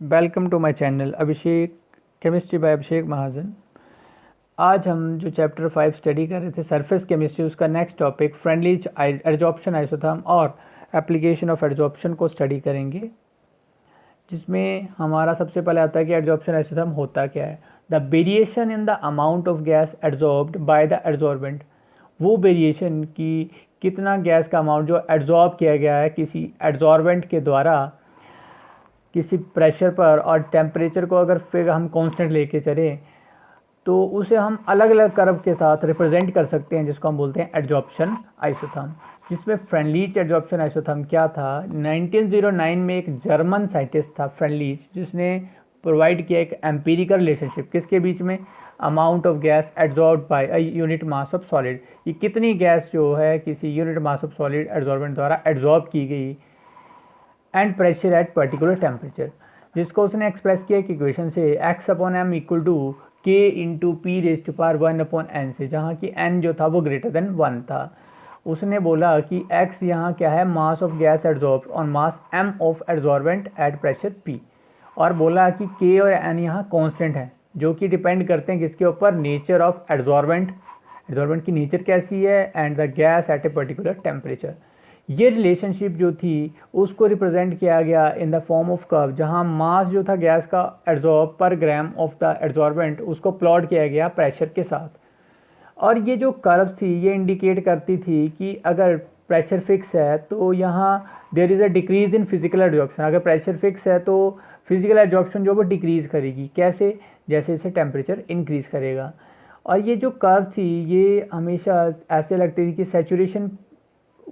Welcome to my channel Abhishek chemistry by Abhishek Mahajan. आज हम जो चैप्टर 5 स्टडी कर रहे थे सरफेस केमिस्ट्री, उसका next topic Freundlich adsorption isotherm और एप्लीकेशन ऑफ एडजॉर्प्शन को स्टडी करेंगे, जिसमें हमारा सबसे पहले आता है कि एडजॉर्प्शन आइसोथर्म होता क्या है। The variation in the amount of gas adsorbed by the adsorbent, वो वेरिएशन की कितना गैस का अमाउंट जो एडजॉर्ब किया गया है किसी एडजॉर्बेंट के द्वारा किसी प्रेशर पर, और टेम्परेचर को अगर फिर हम कांस्टेंट लेके चलें तो उसे हम अलग अलग कर्व के साथ रिप्रेजेंट कर सकते हैं, जिसको हम बोलते हैं एडजॉर्प्शन आइसोथर्म। जिसमें फ्रेंडलीच एडजॉर्प्शन आइसोथर्म क्या था, 1909 में एक जर्मन साइंटिस्ट था फ्रेंडलीच, जिसने प्रोवाइड किया एक एम्पिरिकल रिलेशनशिप किसके बीच में, amount of gas adsorbed by a unit mass of solid, ये कितनी गैस जो है किसी unit mass of solid adsorbent द्वारा एडजॉर्ब की गई, and pressure at particular temperature, जिसको उसने एक्सप्रेस किया एक इक्वेशन से x upon M equal to K into P raise to power 1 upon N से, जहाँ की n जो था वो ग्रेटर देन 1 था। उसने बोला कि x यहाँ क्या है, मास ऑफ गैस एडजॉर्ब और मास m of adsorbent at pressure p, और बोला कि k और n यहाँ कांस्टेंट है जो कि डिपेंड करते हैं किसके ऊपर, नेचर ऑफ एडजॉर्बेंट, एडजॉर्बेंट की नेचर कैसी है, and the gas at a particular temperature. ये रिलेशनशिप जो थी उसको रिप्रेजेंट किया गया in the form of curve, जहाँ मास जो था गैस का एडजॉर्ब पर ग्राम ऑफ द एडजॉर्बेंट, उसको प्लॉट किया गया प्रेशर के साथ। और ये जो कर्व थी ये इंडिकेट करती थी कि अगर प्रेशर फिक्स है तो यहाँ there is a decrease in physical adsorption, अगर प्रेशर फिक्स है तो फिजिकल एडजॉर्प्शन जो वो डिक्रीज़ करेगी। कैसे, जैसे जैसे टेम्परेचर इंक्रीज़ करेगा। और ये जो कर्व थी ये हमेशा ऐसे लगती थी कि सैचुरेशन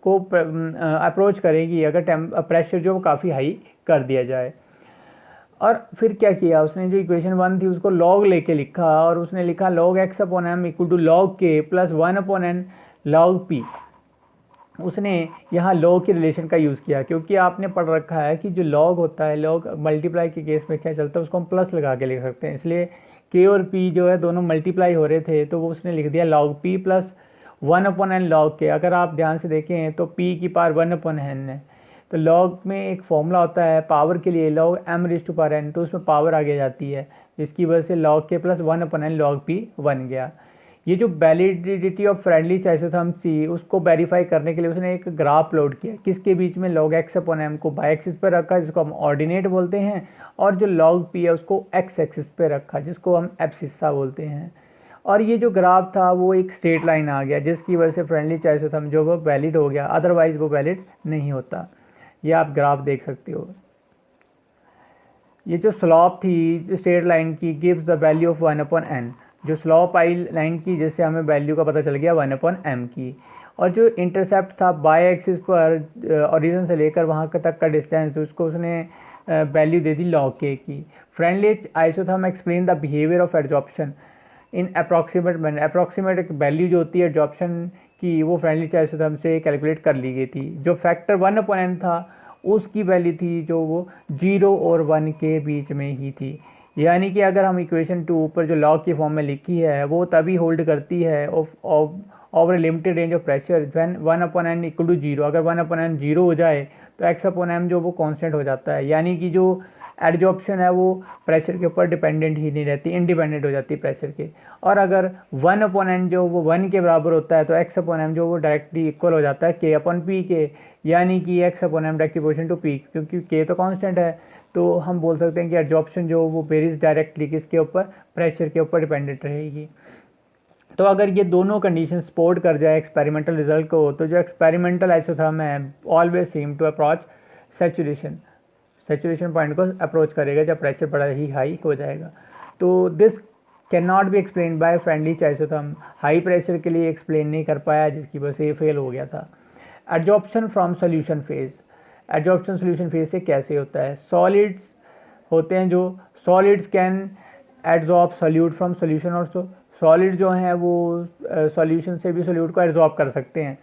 को अप्रोच करेगी अगर प्रेशर जो काफ़ी हाई कर दिया जाए। और फिर क्या किया उसने, जो इक्वेशन 1 थी उसको लॉग लेके लिखा, और उसने लिखा log X upon M equal to log K plus 1 upon N log P. उसने यहाँ लॉग के रिलेशन का यूज़ किया, क्योंकि आपने पढ़ रखा है कि जो लॉग होता है, लॉग मल्टीप्लाई के केस में क्या चलता है, उसको हम प्लस लगा के लिख सकते हैं। इसलिए के और पी जो है दोनों मल्टीप्लाई हो रहे थे, तो वो उसने लिख दिया log P plus 1 upon N log K. अगर आप ध्यान से देखें तो p की पावर 1 अपॉन एन है, तो लॉग में एक फॉर्मूला होता है पावर के लिए, log m raise to power n, तो उसमें पावर आगे जाती है, जिसकी वजह से log K plus 1 upon N log p बन गया। ये जो वैलिडिटी ऑफ फ्रेंडली आइसोथर्म थी उसको वेरीफाई करने के लिए उसने एक ग्राफ प्लॉट किया, किसके बीच में, लॉग एक्स अपॉन एम को बाई एक्सिस पर रखा जिसको हम ऑर्डिनेट बोलते हैं, और जो लॉग पी है उसको एक्स एक्सिस पे रखा जिसको हम एब्सिस्सा बोलते हैं। और ये जो ग्राफ था वो एक स्ट्रेट लाइन आ गया, जिसकी वजह से फ्रेंडली आइसोथर्म जो वो वैलिड हो गया, अदरवाइज वो वैलिड नहीं होता। ये आप ग्राफ देख सकते हो। ये जो स्लॉप थी स्ट्रेट लाइन की gives the value of 1 upon N, जो स्लॉप आई लाइन की जिससे हमें वैल्यू का पता चल गया 1 अपॉन एम की। और जो इंटरसेप्ट था बाई एक्सिस पर ओरिजिन से लेकर वहाँ तक का डिस्टेंस, उसको उसने वैल्यू दे दी लॉग के की। Friendly isotherm explain the behaviour of adsorption in approximate manner, approximate value जो होती है एडजॉर्प्शन की वो फ्रेंडली आइसोथर्म से कैलकुलेट कर ली गई थी। जो फैक्टर 1 अपॉन एन था उसकी वैल्यू थी जो वो 0 और 1 के बीच में ही थी। यानी कि अगर हम इक्वेशन 2 ऊपर जो लॉग की फॉर्म में लिखी है वो तभी होल्ड करती है over limited range of pressure when 1 upon N equal to 0। अगर 1 अपॉन एन 0 हो जाए तो एक्स अपॉन एम जो वो कांस्टेंट हो जाता है, यानी कि जो एडजॉर्प्शन है वो प्रेशर के ऊपर डिपेंडेंट ही नहीं रहती, इंडिपेंडेंट हो जाती है प्रेशर के। और अगर 1 अपॉन एन जो वो 1 के बराबर होता है तो एक्स अपॉन एम जो वो डायरेक्टली इक्वल हो जाता है के अपॉन पी के, यानी कि X upon M direct proportional to P, क्योंकि के तो कांस्टेंट है। तो हम बोल सकते हैं कि एडजॉर्प्शन जो वो वेरीज डायरेक्टली किसके ऊपर, प्रेशर के ऊपर डिपेंडेंट रहेगी। तो अगर ये दोनों कंडीशन सपोर्ट कर जाए एक्सपेरिमेंटल रिजल्ट को, तो जो एक्सपेरिमेंटल आइसोथर्म है always seem to approach saturation point को अप्रोच करेगा जब प्रेशर बड़ा ही हाई हो जाएगा। तो this can not be explain by friendly isotherm, high pressure के लिए एक्सप्लेन नहीं कर पाया जिसकी वजह से ये फेल हो गया था। Adsorption from solution phase, adsorption solution phase से कैसे होता है, सॉलिड्स होते हैं जो solids can adsorb solute from solution, और सॉलिड जो हैं वो सॉल्यूशन से भी सोल्यूट को एडजॉर्ब कर सकते हैं।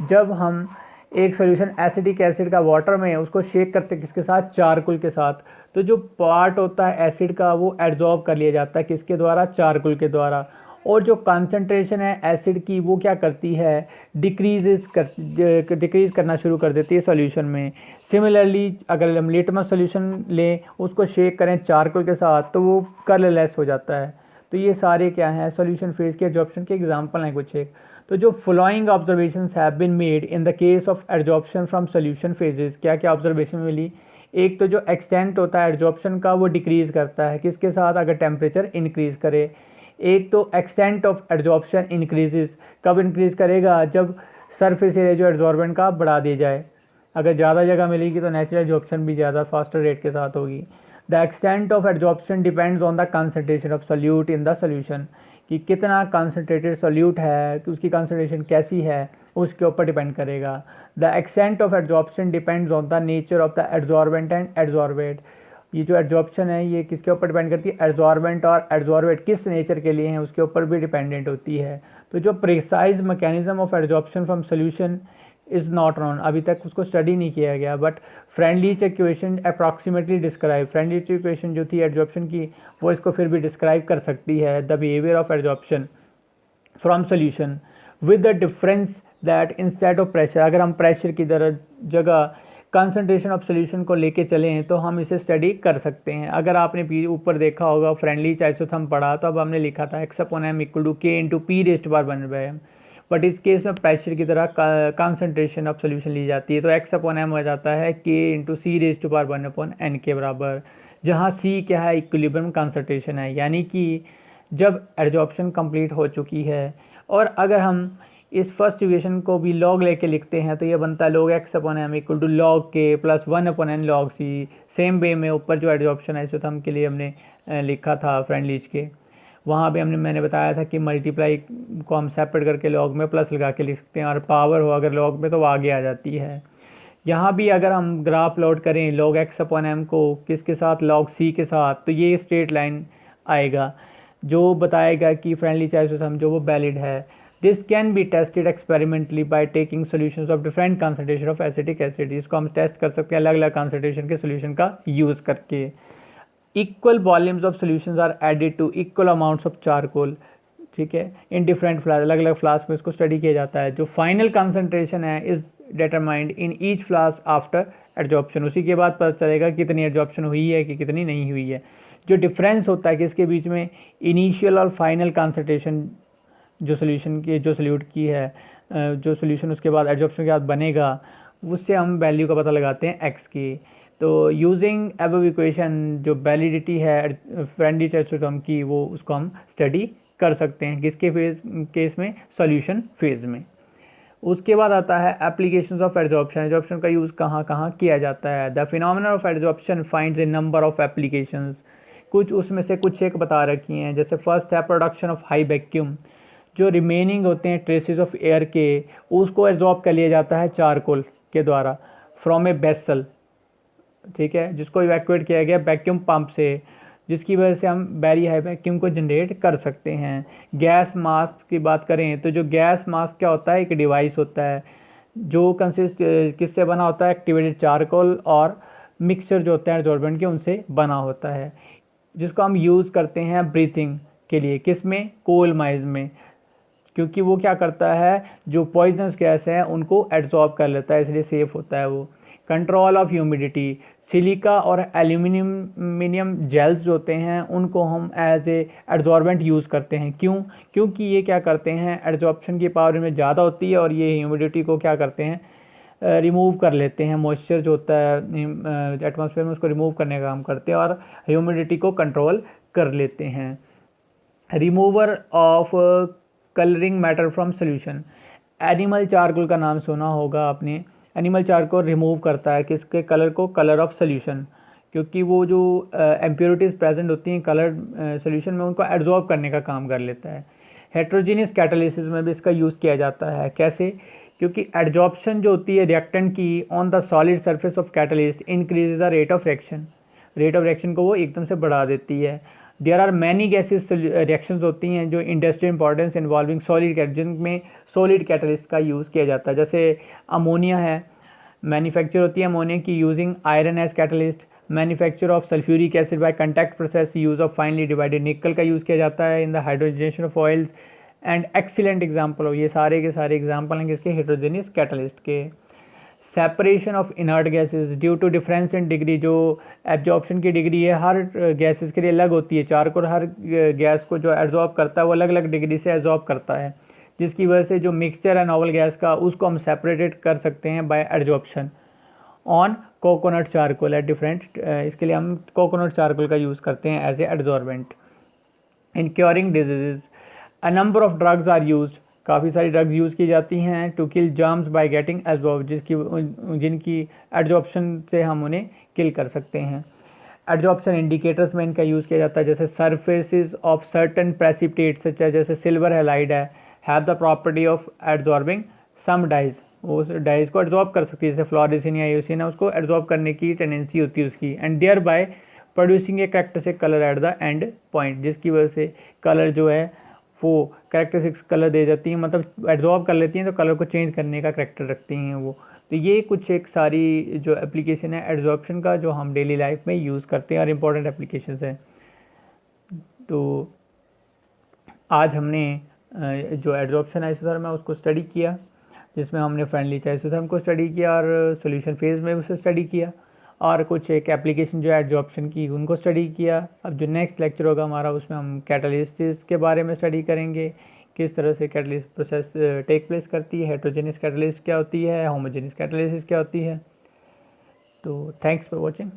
जब हम एक सोल्यूशन एसिडिक एसिड का वाटर में उसको शेक करते हैं किसके साथ, चारकोल के साथ, तो जो पार्ट होता है एसिड का वो एडजॉर्ब कर लिया जाता है किसके द्वारा, चारकोल के द्वारा, और जो कंसंट्रेशन है एसिड की वो क्या करती है, डिक्रीज़ करना शुरू कर देती है सॉल्यूशन में। सिमिलरली अगर हम लिटमस सॉल्यूशन लें, उसको शेक करें चारकोल के साथ, तो वो कलरलेस हो जाता है। तो ये सारे क्या हैं, सॉल्यूशन फेज के एडजॉर्प्शन के एग्जांपल हैं कुछ एक। तो जो following observations have been made in the case of adsorption from solution phases, क्या क्या ऑब्जर्वेशन मिली। एक तो जो एक्सटेंट होता है एडजॉर्प्शन का वो डिक्रीज़ करता है, किसके साथ, अगर टेम्परेचर इंक्रीज़ करे। एक तो एक्सटेंट ऑफ एडजॉर्प्शन इंक्रीजेस, कब इंक्रीज़ करेगा, जब सरफेस एरिया जो एडजॉर्बेंट का बढ़ा दिया जाए। अगर ज़्यादा जगह मिलेगी तो नेचुरल एडजॉर्प्शन भी ज़्यादा फास्टर रेट के साथ होगी। The extent of adsorption depends on the concentration of solute in the solution, कि कितना कंसनट्रेटेड सोल्यूट है, कि उसकी कंसनट्रेशन कैसी है, उसके ऊपर डिपेंड करेगा। The extent of adsorption depends on the nature of the adsorbent and adsorbate. ये जो एडजॉर्प्शन है ये किसके ऊपर डिपेंड करती है, एडजॉर्बेंट और एडजॉर्बेट किस नेचर के लिए हैं उसके ऊपर भी डिपेंडेंट होती है। तो जो precise mechanism of adsorption from solution is not known, अभी तक उसको स्टडी नहीं किया गया, but Freundlich equation approximately describe, Freundlich equation जो थी एडजॉर्प्शन की वो इसको फिर भी डिस्क्राइब कर सकती है, the behaviour of adsorption from solution with the difference that instead of pressure, अगर हम प्रेशर की जगह कंसंट्रेशन ऑफ सोल्यूशन को लेके चलें तो हम इसे स्टडी कर सकते हैं। अगर आपने ऊपर देखा होगा फ्रेंडली आइसोथर्म पढ़ा, तो अब हमने लिखा था x/m = k × p⁻⁴ बट इस केस में प्रेशर की तरह कंसंट्रेशन ऑफ सोल्यूशन ली जाती है, तो x/m हो जाता है k × c⁻⁴n के बराबर, जहाँ c क्या है, इक्विलिब्रियम कंसंट्रेशन है, यानी कि जब एडजॉर्प्शन कंप्लीट हो चुकी है। और अगर हम इस फर्स्ट इक्वेशन को भी लॉग लेके लिखते हैं तो ये बनता है log x/m = log k + 1/n log c। Same way में ऊपर जो एडजॉर्प्शन आइसोथर्म के लिए हमने लिखा था फ्रेंडलीज के, वहाँ भी मैंने बताया था कि मल्टीप्लाई को हम सेपरेट करके लॉग में प्लस लगा के लिख सकते हैं, और पावर हो अगर लॉग में तो वो आगे आ जाती है। यहाँ भी अगर हम ग्राफ प्लॉट करें log x/m को किसके साथ, log c के साथ, तो ये स्ट्रेट लाइन आएगा जो बताएगा कि फ्रेंडली आइसोथर्म जो वो वैलिड है। This can be tested experimentally by taking solutions of different concentration of acetic acid, इसको हम टेस्ट कर सकते हैं अलग अलग कंसंट्रेशन के सॉल्यूशन का यूज़ करके। Equal volumes of solutions are added to equal amounts of charcoal, ठीक है, इन डिफरेंट फ्लास्क, अलग अलग फ्लास्क में इसको स्टडी किया जाता है। जो फाइनल कंसंट्रेशन है is determined in each flask after adsorption, उसी के बाद पता चलेगा कितनी एडजॉर्प्शन हुई है कि कितनी नहीं हुई है। जो डिफरेंस होता है किसके बीच में, इनिशियल और फाइनल कंसंट्रेशन जो सोल्यूशन की, जो सोल्यूट की है, जो सोल्यूशन उसके बाद एडजॉर्प्शन के बाद बनेगा, उससे हम वैल्यू का पता लगाते हैं x की। तो यूजिंग अबव इक्वेशन जो वैलिडिटी है फ्रेंडली आइसोथर्म की, वो उसको हम स्टडी कर सकते हैं किसके केस में, सॉल्यूशन फेज में। उसके बाद आता है एप्लीकेशंस ऑफ एडजॉर्प्शन, एडजॉर्प्शन का यूज़ कहाँ कहाँ किया जाता है। The phenomenon of adsorption finds A number of applications, कुछ उसमें से कुछ एक बता रखी हैं। जैसे फर्स्ट है प्रोडक्शन ऑफ हाई वैक्यूम, जो रिमेनिंग होते हैं ट्रेसेस ऑफ एयर के, उसको एब्जॉर्ब कर लिया जाता है चारकोल के द्वारा फ्रॉम ए वेसल, ठीक है, जिसको इवैक्यूएट किया गया वैक्यूम पंप से, जिसकी वजह से हम वेरी हाई वैक्यूम को जनरेट कर सकते हैं। गैस मास्क की बात करें तो जो गैस मास्क क्या होता है, एक डिवाइस होता है जो कंसिस्ट किससे बना होता है, एक्टिवेटेड चारकोल और मिक्सचर जो होते हैं एडजॉर्बेंट के, उनसे बना होता है, जिसको हम यूज़ करते हैं ब्रीथिंग के लिए, किस में, कोल माइज में, क्योंकि वो क्या करता है, जो पॉइजनस गैस है उनको एब्जॉर्ब कर लेता है, इसलिए सेफ होता है वो। कंट्रोल ऑफ ह्यूमिडिटी, सिलिका और एल्यूमिनियम जेल्स जो होते हैं उनको हम एज ए एड्जॉर्बेंट यूज़ करते हैं। क्यों, क्योंकि ये क्या करते हैं, एड्जॉर्प्शन की पावर में ज़्यादा होती है और ये ह्यूमिडिटी को क्या करते हैं, रिमूव कर लेते हैं, मॉइस्चर जो होता है एटमॉस्फेयर में उसको रिमूव करने का काम करते हैं और ह्यूमिडिटी को कंट्रोल कर लेते हैं। Remover of colouring matter from solution, animal charcoal का नाम सुना होगा आपने। एनिमल चारकोल रिमूव करता है किसके, कलर को, कलर ऑफ सोल्यूशन, क्योंकि वो जो इम्प्योरिटीज़ प्रेजेंट होती हैं कलर सोल्यूशन में उनको एब्जॉर्ब करने का काम कर लेता है। हेट्रोजीनियस कैटालिसिस में भी इसका यूज़ किया जाता है। कैसे, क्योंकि एड्जॉर्प्शन जो होती है रिएक्टेंट की on the solid surface of catalyst increases the rate of reaction, rate of reaction को वो एकदम से बढ़ा देती है। There are many gases reactions होती हैं जो इंडस्ट्रियल इंपॉर्टेंस इन्वॉल्विंग सॉलिड, जिनमें सॉलिड कैटलिस्ट का यूज़ किया जाता है। जैसे अमोनिया है, मैन्युफैक्चर होती है अमोनिया की using iron as catalyst, manufacture of sulphuric acid by contact process, use of finely divided nickel का यूज़ किया जाता है in the hydrogenation of oils and excellent example, ये सारे के सारे एग्जाम्पल हैं किसके, हेट्रोजेनियस कैटलिस्ट के। Separation of inert gases due to difference in degree, जो एब्जॉर्प्शन की डिग्री है हर गैसेस के लिए अलग होती है, चारकोल हर गैस को जो एब्जॉर्ब करता है वो अलग अलग डिग्री से एब्जॉर्ब करता है, जिसकी वजह से जो मिक्सचर है नॉवल गैस का उसको हम सेपरेटेड कर सकते हैं by absorption on coconut charcoal at different, इसके लिए हम कोकोनट चारकोल का यूज़ करते हैं as a absorbent. In curing disease a number of drugs are used, काफ़ी सारी ड्रग्स यूज़ की जाती हैं to kill germs by getting absorb, जिनकी एब्जॉर्प्शन से हम उन्हें किल कर सकते हैं। एब्जॉर्प्शन इंडिकेटर्स में इनका यूज़ किया जाता है, जैसे surfaces of certain precipitates such है, जैसे silver halide have the property of absorbing some dyes, वो उस डाइज को एब्जॉर्ब कर सकती है, जैसे फ्लोरेसिन या यूसिन है उसको एब्जॉर्ब करने की टेंडेंसी होती है उसकी, and thereby producing a characteristic colour at the end point, जिसकी वजह से कलर जो है वो कैरेक्टरिस्टिक्स कलर दे जाती हैं, मतलब एब्जॉर्ब कर लेती हैं तो कलर को चेंज करने का कैरेक्टर रखती हैं वो। तो ये कुछ एक सारी जो एप्लीकेशन है एब्जॉर्प्शन का जो हम डेली लाइफ में यूज़ करते हैं और इम्पोर्टेंट एप्लीकेशंस हैं। तो आज हमने जो एब्जॉर्प्शन आइसोथर्म है उसको स्टडी किया, जिसमें हमने फ्रेंडली आइसोथर्म को स्टडी किया और सॉल्यूशन फेज़ में उसे स्टडी किया, और कुछ एक एप्लीकेशन जो है एब्जॉर्प्शन की उनको स्टडी किया। अब जो नेक्स्ट लेक्चर होगा हमारा उसमें हम कैटलिसिस के बारे में स्टडी करेंगे, किस तरह से कैटलिसिस प्रोसेस टेक प्लेस करती है, हेट्रोजेनियस कैटलिसिस क्या होती है, होमोजेनियस कैटलिसिस क्या होती है। तो थैंक्स फॉर वॉचिंग।